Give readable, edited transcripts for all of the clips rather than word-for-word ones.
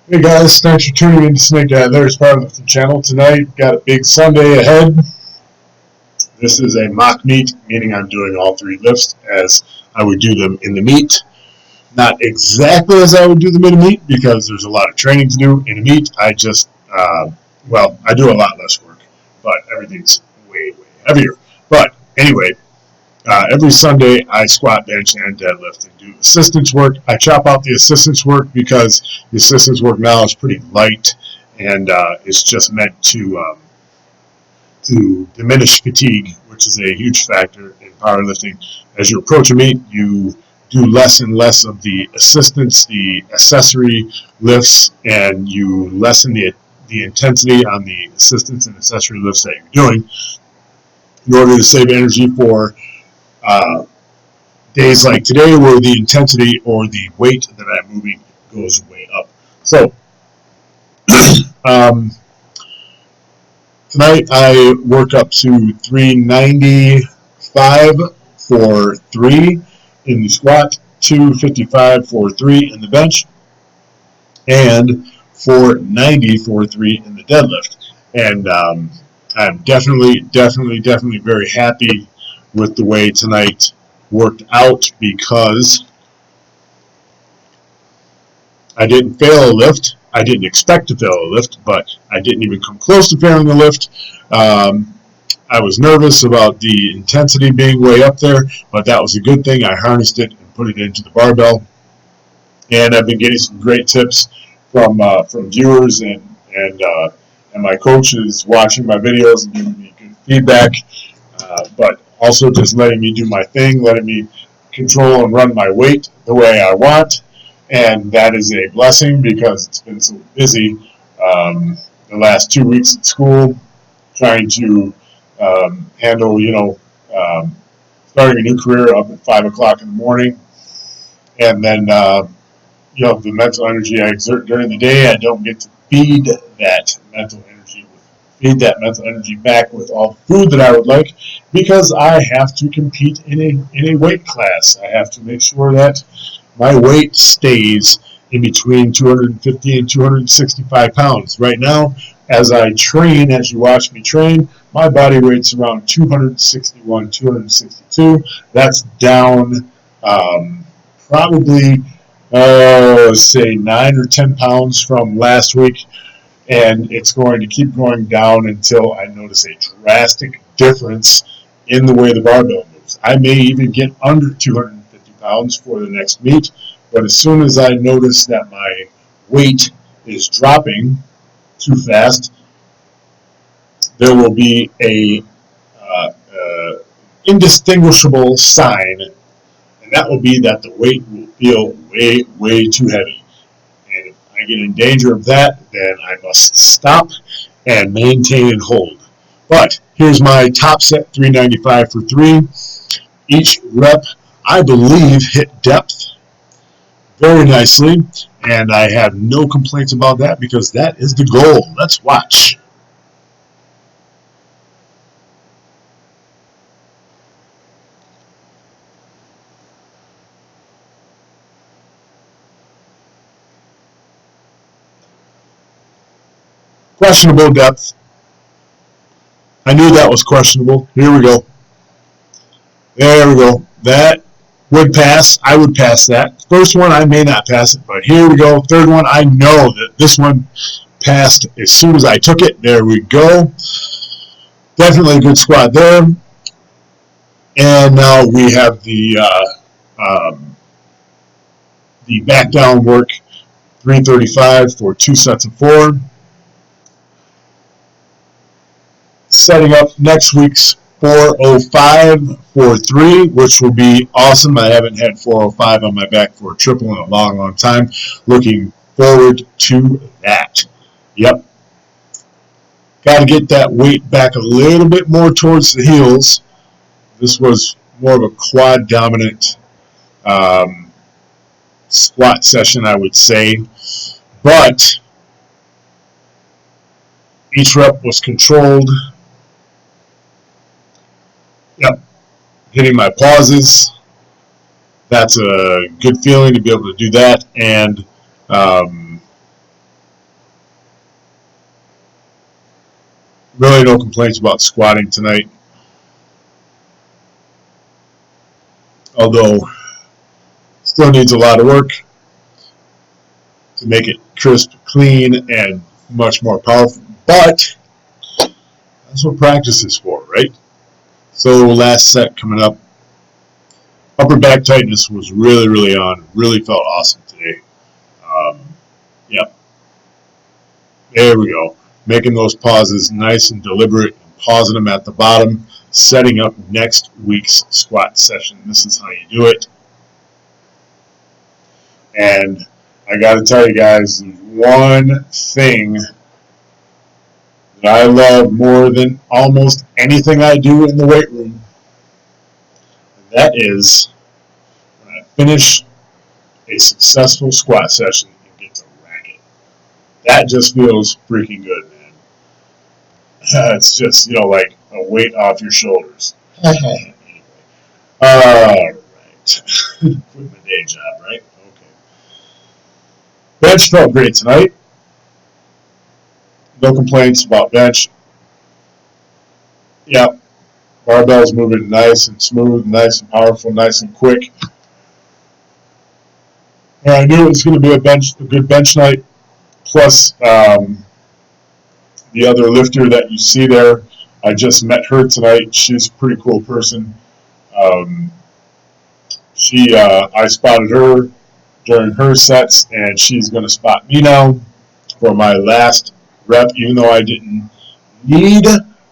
Hey guys, thanks for tuning in to Snake There's Powerlifting Channel. Tonight, got a big Sunday ahead. This is a mock meet, meaning I'm doing all three lifts as I would do them in the meet. Not exactly as I would do them in a meet because there's a lot of training to do in a meet. I just, I do a lot less work, but everything's way, way heavier. But anyway, every Sunday, I squat, bench, and deadlift and do assistance work. I chop out the assistance work because the assistance work now is pretty light, and it's just meant to diminish fatigue, which is a huge factor in powerlifting. As you approach a meet, you do less and less of the assistance, the accessory lifts, and you lessen the intensity on the assistance and accessory lifts that you're doing in order to save energy for days like today where the intensity or the weight that I'm moving goes way up. So tonight I work up to 395 for 3 in the squat, 255 for 3 in the bench, and 490 for 3 in the deadlift. And I'm definitely very happy with the way tonight worked out because I didn't fail a lift. I didn't expect to fail a lift, but I didn't even come close to failing the lift. I was nervous about the intensity being way up there, but that was a good thing. I harnessed it and put it into the barbell. And I've been getting some great tips from viewers and my coaches watching my videos and giving me good feedback. But also just letting me do my thing, letting me control and run my weight the way I want. And that is a blessing because it's been so busy the last 2 weeks at school, trying to handle, starting a new career up at 5 o'clock in the morning. And then, the mental energy I exert during the day, I don't get to feed that mental energy back with all the food that I would like because I have to compete in a weight class. I have to make sure that my weight stays in between 250 and 265 pounds. Right now, as I train, as you watch me train, my body weight's around 261, 262. That's down probably, say 9 or 10 pounds from last week. And it's going to keep going down until I notice a drastic difference in the way the barbell moves. I may even get under 250 pounds for the next meet, but as soon as I notice that my weight is dropping too fast, there will be a indistinguishable sign, and that will be that the weight will feel way, way too heavy. And if I get in danger of that, then I must stop and maintain and hold. But here's my top set, 395 for 3. Each rep, I believe, hit depth very nicely, and I have no complaints about that because that is the goal. Let's watch. Questionable depth. I knew that was questionable. Here we go. There we go. That would pass. I would pass that. First one, I may not pass it, but here we go. Third one, I know that this one passed as soon as I took it. There we go. Definitely a good squat there. And now we have the back down work, 335 for 2 sets of 4. Setting up next week's 405 for 3, which will be awesome. I haven't had 405 on my back for a triple in a long, long time. Looking forward to that. Yep. Got to get that weight back a little bit more towards the heels. This was more of a quad dominant squat session, I would say. But each rep was controlled. Yep. Hitting my pauses. That's a good feeling to be able to do that. And Really no complaints about squatting tonight. Although, still needs a lot of work to make it crisp, clean, and much more powerful. But that's what practice is for, right? So last set coming up. Upper back tightness was really, really on. Really felt awesome today. Yep. There we go. Making those pauses nice and deliberate, and pausing them at the bottom, setting up next week's squat session. This is how you do it. And I got to tell you guys, there's one thing that I love more than almost anything I do in the weight room. And that is when I finish a successful squat session and get to rack it. That just feels freaking good, man. It's just, like a weight off your shoulders. Anyway. Alright. Quit my day job, right? Okay. Bench felt great tonight. No complaints about bench. Yep. Barbell's moving nice and smooth, nice and powerful, nice and quick. And I knew it was going to be a good bench night. Plus, the other lifter that you see there, I just met her tonight. She's a pretty cool person. I spotted her during her sets, and she's going to spot me now for my last rep, even though I didn't need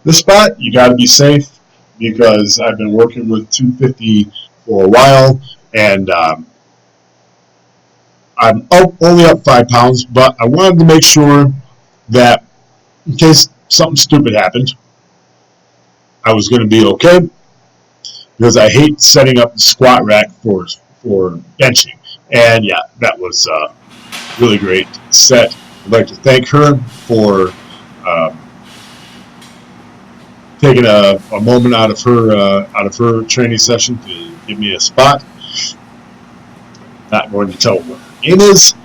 the spot. You got to be safe because I've been working with 250 for a while, and I'm only up 5 pounds, but I wanted to make sure that in case something stupid happened, I was going to be okay, because I hate setting up the squat rack for benching. And yeah, that was a really great set. I'd like to thank her for taking a moment out of her training session to give me a spot. Not going to tell what her name is,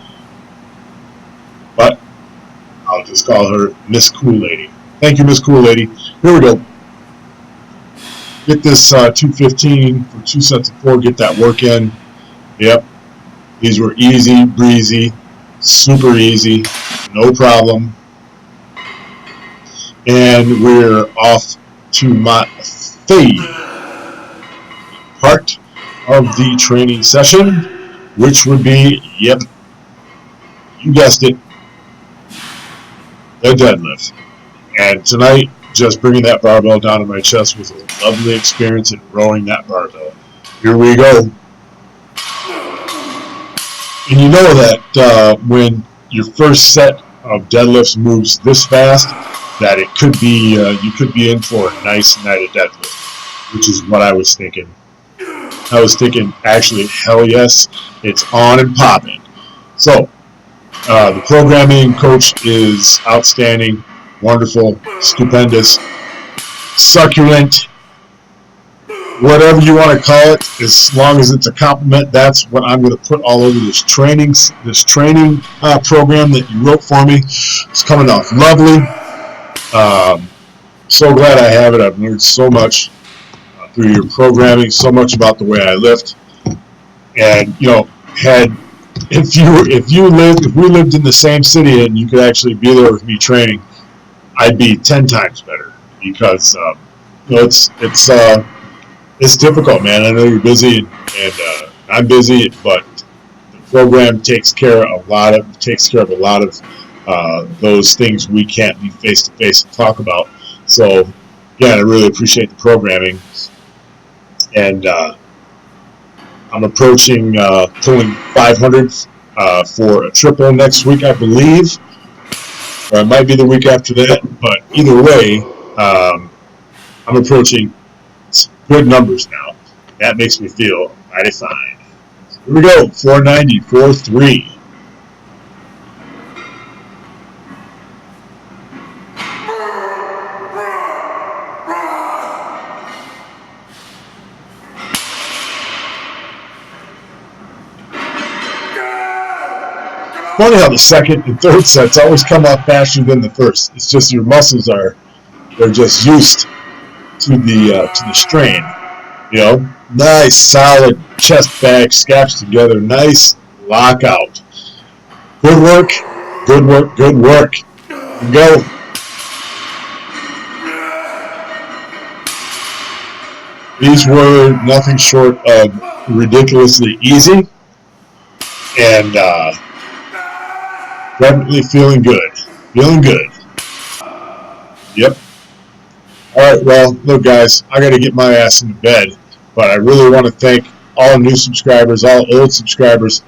but I'll just call her Miss Cool Lady. Thank you, Miss Cool Lady. Here we go. Get this 215 for 2 sets of 4. Get that work in. Yep. These were easy, breezy, super easy, no problem. And we're off to my favorite part of the training session, which would be, yep, you guessed it, the deadlift. And tonight, just bringing that barbell down to my chest was a lovely experience in rowing that barbell. Here we go. And you know that when your first set of deadlifts moves this fast, that it could be you could be in for a nice night of deadlift, which is what I was thinking. I was thinking, actually, hell yes, it's on and popping. So, the programming coach is outstanding, wonderful, stupendous, succulent, whatever you want to call it, as long as it's a compliment. That's what I'm going to put all over this training program that you wrote for me. It's coming off lovely. So glad I have it. I've learned so much through your programming, so much about the way I lift. And if we lived in the same city and you could actually be there with me training, I'd be 10 times better, because it's difficult, man. I know you're busy, and I'm busy, but the program takes care of a lot of those things we can't be face to face and talk about. So, yeah, I really appreciate the programming, and I'm approaching pulling 500 for a triple next week, I believe, or it might be the week after that. But either way, I'm approaching good numbers now. That makes me feel mighty fine. Here we go, 490, 4.3. Funny how the second and third sets always come off faster than the first. It's just your muscles are They're just used to the strain. You know, nice solid chest back, scabs together, nice lockout. Good work, good work, good work. Go. These were nothing short of ridiculously easy, and definitely feeling good. Feeling good. Yep. All right, well, look, guys, I got to get my ass into bed, but I really want to thank all new subscribers, all old subscribers,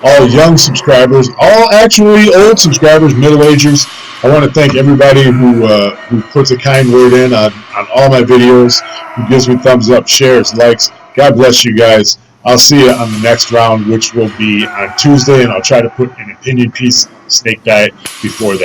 all young subscribers, all actually old subscribers, middle-agers. I want to thank everybody who puts a kind word in on all my videos, who gives me thumbs up, shares, likes. God bless you guys. I'll see you on the next round, which will be on Tuesday, and I'll try to put an opinion piece snake diet before that.